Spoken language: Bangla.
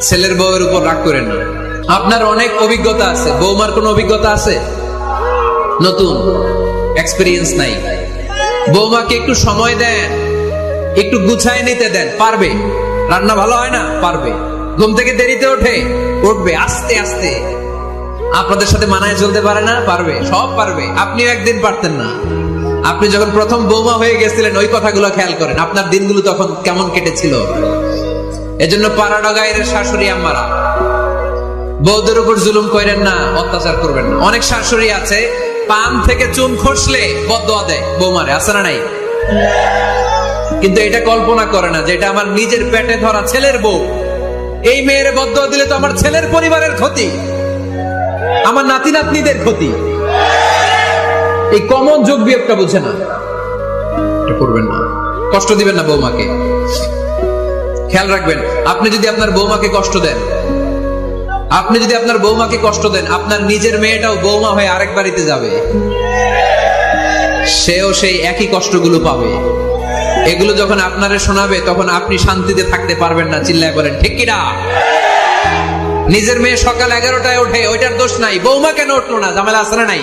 ছেলের বউয়ের উপর রাগ করেন না। আপনার অনেক অভিজ্ঞতা আছে, বৌমার কোনো অভিজ্ঞতা আছে? নতুন এক্সপেরিয়েন্স নাই। বৌমাকে একটু সময় দেন, একটু গুছায় নিতে দেন, পারবে। রান্না ভালো হয় না, পারবে। ঘুম থেকে দেরিতে উঠবে আস্তে আস্তে। আপনাদের সাথে মানায় চলতে পারে না, পারবে, সব পারবে। আপনিও একদিন পারতেন না। আপনি যখন প্রথম বৌমা হয়ে গেছিলেন, ওই কথাগুলো খেয়াল করেন, আপনার দিনগুলো তখন কেমন কেটেছিল। এজন্য পাড়া গায়ের শাশুড়ি আম্মারা, বউদের উপর জুলুম করেন না, অত্যাচার করবেন না। অনেক শাশুড়ি আছে পান থেকে চুন খসলে বদদোয়া দেয় বৌমারে, আছে না নাই? কিন্তু এটা কল্পনা করে না যে এটা আমার নিজের পেটে ধরা ছেলের বউ। এই মেয়ের বদদোয়া দিলে তো আমার ছেলের পরিবারের ক্ষতি, আমার নাতি নাতনিদের ক্ষতি। এই কমন যোগ বিয়োগটা বুঝে না, এটা করবেন না। কষ্ট দিবেন না বৌমাকে। খেয়াল রাখবেন, আপনি যদি আপনার বৌমাকে কষ্ট দেন, আপনার নিজের মেয়েটাও বৌমা হয়ে আরেক বাড়িতে যাবে, সেও সেই একই কষ্টগুলো পাবে। এগুলো যখন আপনারে শোনাবে, তখন আপনি শান্তিতে থাকতে পারবেন না। চিল্লায় বলেন ঠিক কিনা? নিজের মেয়ে সকাল 11টায় ওঠে, ওইটার দোষ নাই। বৌমা কেন উঠলো না? ঝামেলা আছে না নাই?